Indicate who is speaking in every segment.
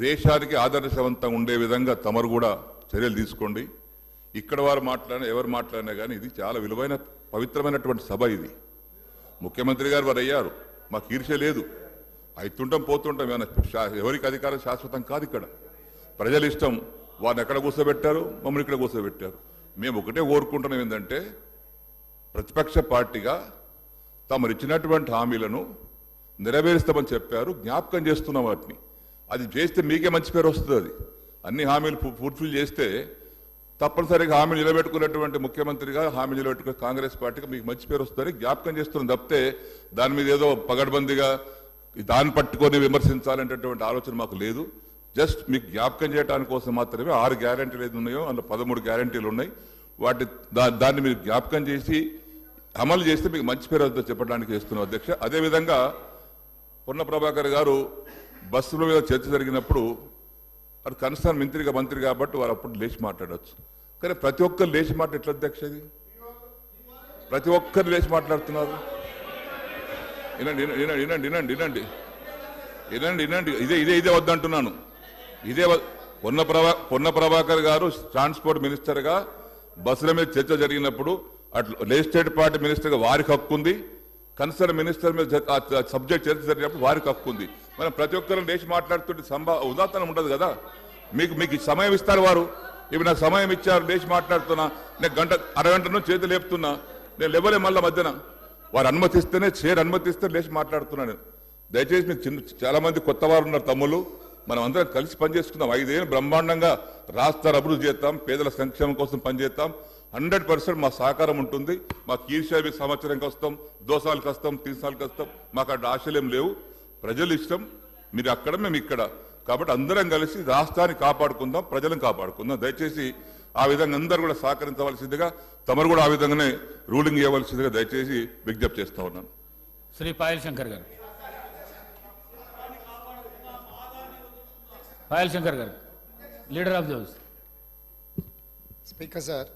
Speaker 1: దేశానికి ఆదర్శవంతంగా ఉండే విధంగా తమరు కూడా చర్యలు తీసుకోండి. ఇక్కడ వారు మాట్లాడినా ఎవరు మాట్లాడినా కానీ ఇది చాలా విలువైన పవిత్రమైనటువంటి సభ. ఇది ముఖ్యమంత్రి గారు వారు అయ్యారు, మాకు ఈర్ష్య లేదు, అయితుంటాం పోతుంటాం, ఎవరికి అధికారం శాశ్వతం కాదు. ఇక్కడ ప్రజల ఇష్టం, వారిని ఎక్కడ కూర్చోబెట్టారు, మమ్మల్ని ఇక్కడ కూర్చోబెట్టారు. మేము ఒకటే కోరుకుంటున్నాం ఏంటంటే ప్రతిపక్ష పార్టీగా తమరు ఇచ్చినటువంటి హామీలను నెరవేరుస్తామని చెప్పారు, జ్ఞాపకం చేస్తున్నాం వాటిని. అది చేస్తే మీకే మంచి పేరు వస్తుంది. అది అన్ని హామీలు ఫుల్ఫిల్ చేస్తే తప్పనిసరిగా హామీలు నిలబెట్టుకున్నటువంటి ముఖ్యమంత్రిగా హామీ నిలబెట్టుకునే కాంగ్రెస్ పార్టీకి మీకు మంచి పేరు వస్తుందని జ్ఞాపకం చేస్తున్నాం తప్పితే దాని మీద ఏదో పగడ్బందీగా దాన్ని పట్టుకొని విమర్శించాలనేటటువంటి ఆలోచన మాకు లేదు. జస్ట్ మీకు జ్ఞాపకం చేయడానికి కోసం మాత్రమే 6 గ్యారంటీలు ఏది ఉన్నాయో అందులో 13 గ్యారంటీలు ఉన్నాయి. దాన్ని మీరు జ్ఞాపకం చేసి అమలు చేస్తే మీకు మంచి పేరు వద్ద చెప్పడానికి చేస్తున్నాం అధ్యక్ష. అదేవిధంగా పొన్న ప్రభాకర్ గారు బస్సుల మీద చర్చ జరిగినప్పుడు వారు కన్సర్న్ మంత్రి కాబట్టి వారు అప్పుడు లేచి మాట్లాడవచ్చు. కానీ ప్రతి ఒక్కరు లేచి ఎట్లా అధ్యక్ష? ఇది ప్రతి ఒక్కరు లేచి మాట్లాడుతున్నారు. వినండి. ఇదే వద్దంటున్నాను. ఇదే పొన్న ప్రభాకర్ గారు ట్రాన్స్పోర్ట్ మినిస్టర్గా బస్సుల మీద చర్చ జరిగినప్పుడు అట్లా లెజిస్లేటివ్ పార్టీ మినిస్టర్గా వారికి హక్కు ఉంది, కన్సర్న్ మినిస్టర్ మీద సబ్జెక్ట్ చర్చ జరిగినప్పుడు వారికి హక్కు ఉంది. మనం ప్రతి ఒక్కరు లేచి మాట్లాడుతుంటే ఉదాహరణ ఉండదు కదా. మీకు సమయం ఇస్తారు వారు. ఇప్పుడు నాకు సమయం ఇచ్చారు, లేచి మాట్లాడుతున్నా, నేను అరగంట నుంచి చేతులు లేపుతున్నా, నేను లేవలే మళ్ళీ మధ్యన. వారు అనుమతిస్తేనే అనుమతిస్తే లేచి మాట్లాడుతున్నాను. దయచేసి మీకు చాలా మంది కొత్త వారు ఉన్నారు తమ్ముళ్ళు, మనం అందరం కలిసి పనిచేసుకుందాం. 5 ఏళ్ళు బ్రహ్మాండంగా రాష్ట్రాన్ని అభివృద్ధి చేస్తాం, పేదల సంక్షేమం కోసం పనిచేస్తాం. 100% మా సహకారం ఉంటుంది. మాకు ఈర్ష్య సంవత్సరంకి వస్తాం, 2 సార్లకి వస్తాం, 3 సార్లకి వస్తాం, మాకు అక్కడ ఆశలేం లేవు. ప్రజలు ఇష్టం, మీరు అక్కడ మేము ఇక్కడ. కాబట్టి అందరం కలిసి రాష్ట్రాన్ని కాపాడుకుందాం, ప్రజలను కాపాడుకుందాం. దయచేసి ఆ విధంగా అందరూ కూడా సహకరించవలసిందిగా, తమరు కూడా ఆ విధంగానే రూలింగ్ ఇవ్వవలసిందిగా దయచేసి విజ్ఞప్తి చేస్తా ఉన్నాను.
Speaker 2: శ్రీ పాయల్ శంకర్ గారు. పాయల్ శంకర్ గారు, leader of the house.
Speaker 3: Speaker sir,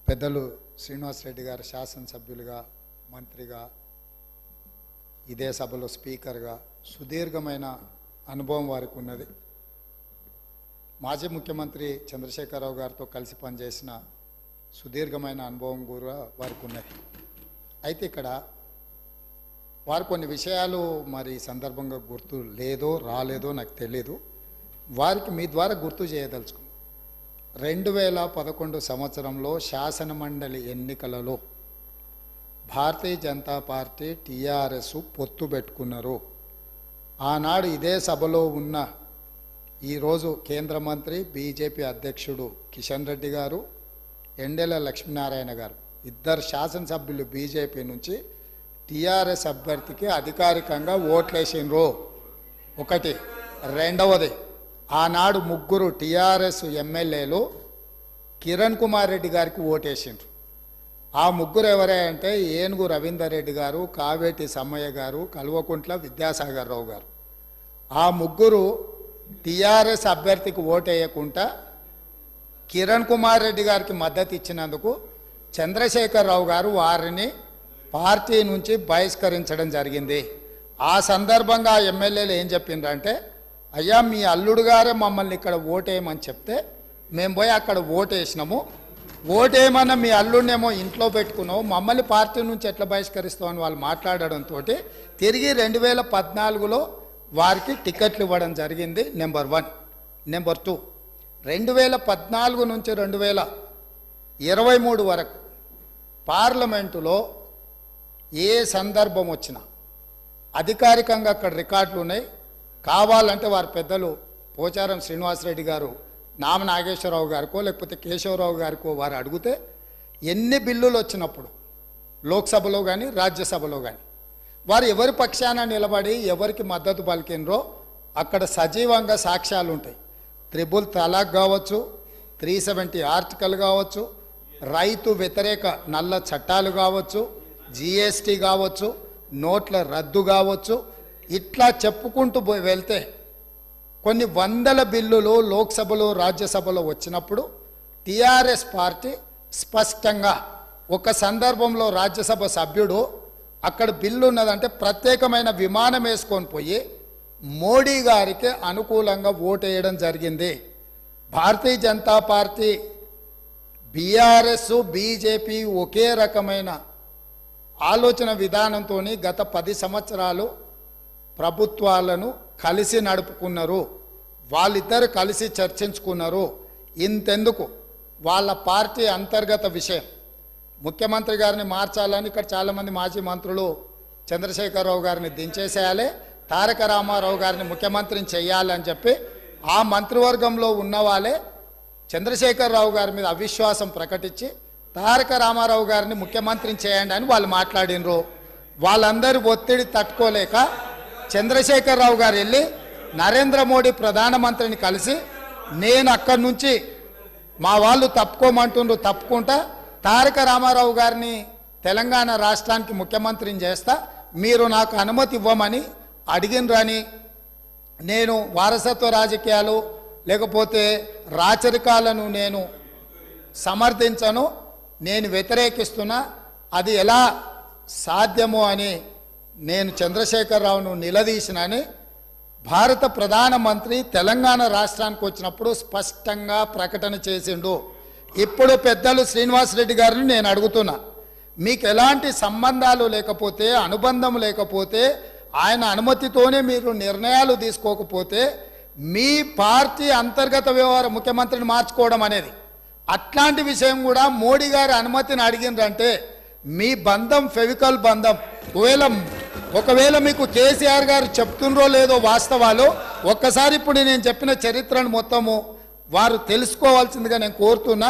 Speaker 3: పెద్దలు శ్రీనివాసరెడ్డి గారు శాసనసభ్యులుగా, మంత్రిగా, ఇదే సభలో స్పీకర్గా సుదీర్ఘమైన అనుభవం వారికి ఉన్నది. మాజీ ముఖ్యమంత్రి చంద్రశేఖరరావు గారితో కలిసి పనిచేసిన సుదీర్ఘమైన అనుభవం కూడా వారికి ఉన్నది. అయితే ఇక్కడ వారు కొన్ని విషయాలు మరి సందర్భంగా గుర్తు రాలేదో నాకు తెలీదు. వారికి మీ ద్వారా గుర్తు చేయదలుచుకున్నాను. 2011 సంవత్సరంలో శాసనమండలి ఎన్నికలలో భారతీయ జనతా పార్టీ టీఆర్ఎస్ పొత్తు పెట్టుకున్నారు. ఆనాడు ఇదే సభలో ఉన్న ఈరోజు కేంద్ర మంత్రి బీజేపీ అధ్యక్షుడు కిషన్ రెడ్డి గారు, ఎండెల లక్ష్మీనారాయణ గారు, ఇద్దరు శాసనసభ్యులు బీజేపీ నుంచి టీఆర్ఎస్ అభ్యర్థికి అధికారికంగా ఓట్లేసిండ్రు. ఒకటి. రెండవది, ఆనాడు 3 టీఆర్ఎస్ ఎమ్మెల్యేలు కిరణ్ కుమార్ రెడ్డి గారికి ఓటేసిండ్రు. ఆ 3 ఎవరే అంటే ఏనుగు రవీందర్ రెడ్డి గారు, కావేటి సమ్మయ్య గారు, కల్వకుంట్ల విద్యాసాగర్ రావు గారు. ఆ 3 టీఆర్ఎస్ అభ్యర్థికి ఓటేయకుండా కిరణ్ కుమార్ రెడ్డి గారికి మద్దతు ఇచ్చినందుకు చంద్రశేఖరరావు గారు వారిని పార్టీ నుంచి బహిష్కరించడం జరిగింది. ఆ సందర్భంగా ఎమ్మెల్యేలు ఏం చెప్పిండ్రంటే, అయ్యా మీ అల్లుడు గారే మమ్మల్ని ఇక్కడ ఓటేయమని చెప్తే మేము పోయి అక్కడ ఓటేసినాము, ఓటేయమన్నా మీ అల్లుడినేమో ఇంట్లో పెట్టుకున్నావు, మమ్మల్ని పార్టీ నుంచి ఎట్లా బహిష్కరిస్తామని వాళ్ళు మాట్లాడడంతో తిరిగి 2014లో వారికి టికెట్లు ఇవ్వడం జరిగింది. నెంబర్ 1. నెంబర్ 2, 2014 నుంచి 2023 వరకు పార్లమెంటులో ఏ సందర్భం వచ్చినా అధికారికంగా అక్కడ రికార్డులు ఉన్నాయి. కావాలంటే వారి పెద్దలు పోచారం శ్రీనివాసరెడ్డి గారు, నామ నాగేశ్వరరావు గారికో లేకపోతే కేశవరావు గారికో వారు అడిగితే ఎన్ని బిల్లులు వచ్చినప్పుడు లోక్సభలో కానీ రాజ్యసభలో కానీ వారు ఎవరి పక్షాన నిలబడి ఎవరికి మద్దతు పలికినరో అక్కడ సజీవంగా సాక్ష్యాలు ఉంటాయి. 3 తలాక్ కావచ్చు, 370 ఆర్టికల్ కావచ్చు, రైతు వ్యతిరేక నల్ల చట్టాలు కావచ్చు, GST కావచ్చు, నోట్ల రద్దు కావచ్చు, ఇట్లా చెప్పుకుంటూ వెళ్తే కొన్ని వందల బిల్లులు లోక్సభలో రాజ్యసభలో వచ్చినప్పుడు టీఆర్ఎస్ పార్టీ స్పష్టంగా ఒక సందర్భంలో రాజ్యసభ సభ్యుడు అక్కడ బిల్లు ఉన్నదంటే ప్రత్యేకమైన విమానం వేసుకొని పోయి మోడీ గారికి అనుకూలంగా ఓటేయడం జరిగింది. Bharatiya Janata party, BRS, BJP ఒకే రకమైన ఆలోచన విధానంతో గత 10 సంవత్సరాలు ప్రభుత్వాలను కలిసి నడుపుకున్నారు. వాళ్ళిద్దరు కలిసి చర్చించుకున్నారు. ఇంతెందుకు, వాళ్ళ పార్టీ అంతర్గత విషయం ముఖ్యమంత్రి గారిని మార్చాలని ఇక్కడ చాలామంది మాజీ మంత్రులు చంద్రశేఖరరావు గారిని దించేసేయాలి, తారక రామారావు గారిని ముఖ్యమంత్రిని చేయాలని చెప్పి ఆ మంత్రివర్గంలో ఉన్న వాళ్ళే చంద్రశేఖరరావు గారి మీద అవిశ్వాసం ప్రకటించి తారక రామారావు గారిని ముఖ్యమంత్రిని చేయండి అని వాళ్ళు మాట్లాడినరు. వాళ్ళందరూ ఒత్తిడి తట్టుకోలేక చంద్రశేఖరరావు గారు వెళ్ళి నరేంద్ర మోడీ ప్రధానమంత్రిని కలిసి, నేను అక్కడి నుంచి మా వాళ్ళు తప్పుకోమంటుండ్రు, తప్పుకుంటా తారక రామారావు గారిని తెలంగాణ రాష్ట్రానికి ముఖ్యమంత్రిని చేస్తా, మీరు నాకు అనుమతి ఇవ్వమని అడిగినరని, నేను వారసత్వ రాజకీయాలు లేకపోతే రాచరికాలను నేను సమర్థించను, నేను వ్యతిరేకిస్తున్నా, అది ఎలా సాధ్యమో అని నేను చంద్రశేఖరరావును నిలదీసినని భారత ప్రధానమంత్రి తెలంగాణ రాష్ట్రానికి వచ్చినప్పుడు స్పష్టంగా ప్రకటన చేసిండు. ఇప్పుడు పెద్దలు శ్రీనివాసరెడ్డి గారిని నేను అడుగుతున్నా, మీకు ఎలాంటి సంబంధాలు లేకపోతే, అనుబంధం లేకపోతే, ఆయన అనుమతితోనే మీరు నిర్ణయాలు తీసుకోకపోతే మీ పార్టీ అంతర్గత వ్యవహార ముఖ్యమంత్రిని మార్చుకోవడం అనేది, అట్లాంటి విషయం కూడా మోడీ గారి అనుమతిని అడిగిందంటే మీ బంధం ఫెవికల్ బంధం. ఒకవేళ మీకు కేసీఆర్ గారు చెప్తుండ్రో లేదో వాస్తవాలు, ఒక్కసారి ఇప్పుడు నేను చెప్పిన చరిత్రను మొత్తము వారు తెలుసుకోవాల్సిందిగా నేను కోరుతున్నా.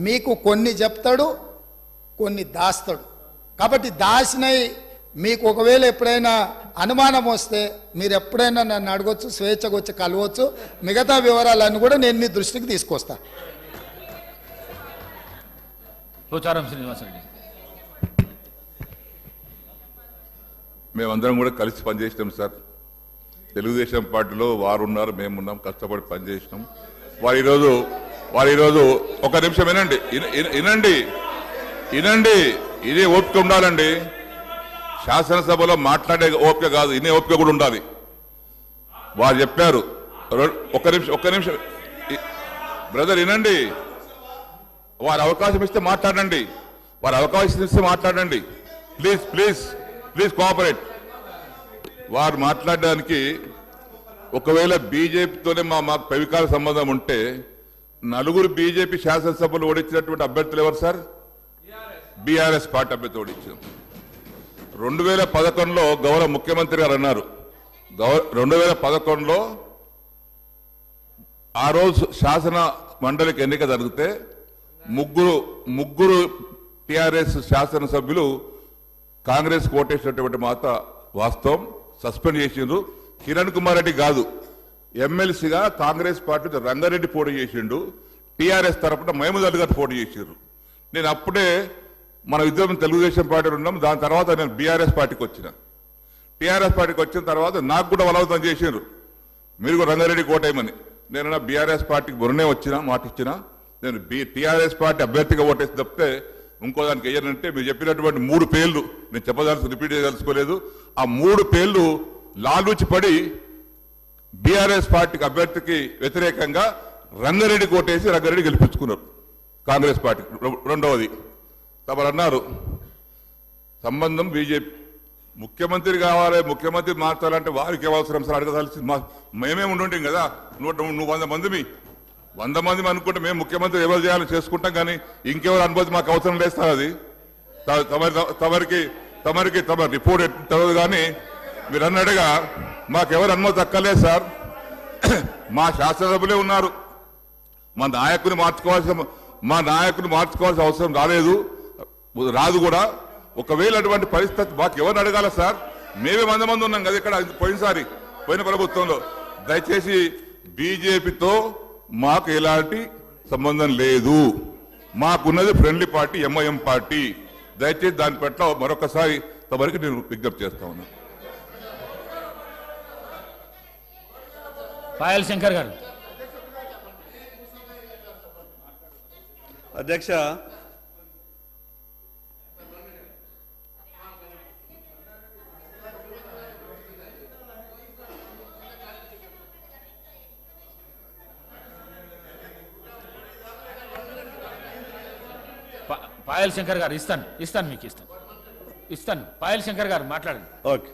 Speaker 3: మీకు కొన్ని చెప్తాడు, కొన్ని దాస్తాడు. కాబట్టి దాచినవి మీకు ఒకవేళ ఎప్పుడైనా అనుమానం వస్తే మీరు ఎప్పుడైనా నన్ను అడగొచ్చు, స్వేచ్ఛగా వచ్చి కలవచ్చు. మిగతా వివరాలన్నీ కూడా నేను మీ దృష్టికి తీసుకొస్తా.
Speaker 2: పోచారం శ్రీనివాసరెడ్డి.
Speaker 1: మేమందరం కూడా కలిసి పనిచేసినాం సార్. తెలుగుదేశం పార్టీలో వారు ఉన్నారు, మేమున్నాం, కష్టపడి పనిచేసినాం. వారు ఈరోజు ఒక నిమిషం వినండి, ఇదే ఓపిక ఉండాలండి. శాసనసభలో మాట్లాడే ఓపిక కాదు, ఇనే ఓపిక కూడా ఉండాలి. వారు చెప్పారు, ఒక్క నిమిషం బ్రదర్ వినండి. వారు అవకాశం ఇస్తే మాట్లాడండి, ప్లీజ్ కోఆపరేట్. వారు మాట్లాడడానికి ఒకవేళ బీజేపీతోనే మాకు పవికాల సంబంధం ఉంటే, నలుగురు బీజేపీ శాసనసభలు ఓడించినటువంటి అభ్యర్థులు ఎవరు సార్? బీఆర్ఎస్ పార్టీ అభ్యర్థి ఓడించాం. 2011లో గౌరవ ముఖ్యమంత్రి గారు అన్నారు, 2011లో ఆ రోజు శాసన మండలికి ఎన్నిక జరిగితే ముగ్గురు టిఆర్ఎస్ శాసనసభ్యులు కాంగ్రెస్ ఓటేసినటువంటి మాట వాస్తవం. సస్పెండ్ చేసిండ్రు. కిరణ్ కుమార్ రెడ్డి కాదు, ఎమ్మెల్సీగా కాంగ్రెస్ పార్టీ రంగారెడ్డి పోటీ చేసిండు, టిఆర్ఎస్ తరఫున మహమూద్ అలీ గారు పోటీ చేసిండ్రు. నేను అప్పుడే మన ఇద్దరం తెలుగుదేశం పార్టీలో ఉన్నాం. దాని తర్వాత నేను బీఆర్ఎస్ పార్టీకి వచ్చిన. టీఆర్ఎస్ పార్టీకి వచ్చిన తర్వాత నాకు కూడా బలవంతం చేసిండ్రు, మీరు కూడా రంగారెడ్డి కోటేయమని. నేను బీఆర్ఎస్ పార్టీకి మొన్నే మాట ఇచ్చిన. నేను టీఆర్ఎస్ పార్టీ అభ్యర్థిగా ఓటేసి తప్పితే ఇంకో దానికి వేయనంటే, మీరు చెప్పినటువంటి 3 పేర్లు నేను రిపీట్ చేయదలుచుకోలేదు. ఆ 3 పేర్లు లాలూచి పడి బీఆర్ఎస్ పార్టీకి అభ్యర్థికి వ్యతిరేకంగా రంగారెడ్డి కోటేసి రంగారెడ్డి గెలిపించుకున్నారు కాంగ్రెస్ పార్టీ. రెండవది తమరు అన్నారు సంబంధం బీజేపీ, ముఖ్యమంత్రి కావాలి, ముఖ్యమంత్రి మార్చాలంటే వారికి అవసరం సార్ అడగదాల్సి. మేమే ఉండుంటాం కదా, నువ్వు 100 మంది అనుకుంటే మేము ముఖ్యమంత్రి ఎవరు చేయాలని చేసుకుంటాం, కానీ ఇంకెవరు అనుమతి మాకు అవసరం లేదు సార్. అది తమ రిపోర్ట్ తెలియదు, కానీ మీరు అన్నట్టుగా మాకెవరు అనుమతి అక్కర్లేదు సార్. మా శాసనసభ్యులే ఉన్నారు, మా నాయకుని మార్చుకోవాల్సిన అవసరం రాదు కూడా. ఒకవేళ అటువంటి పరిస్థితి మాకు ఎవరిని అడగాల సార్? మేమే 100 మంది ఉన్నాం కదా ఇక్కడ పోయిన ప్రభుత్వంలో. దయచేసి బీజేపీతో మాకు ఎలాంటి సంబంధం లేదు, మాకున్నది ఫ్రెండ్లీ పార్టీ ఎంఐఎం పార్టీ. దయచేసి దాని పట్ల మరొకసారి తమరికి నేను విజ్ఞప్తి చేస్తా ఉన్నా.
Speaker 2: పాయల్ శంకర్ గారు.
Speaker 4: అధ్యక్ష,
Speaker 2: పాయల్ శంకర్ గారు ఇస్తాను మీకు ఇస్తాను పాయల్ శంకర్ గారు మాట్లాడండి.
Speaker 4: ఓకే.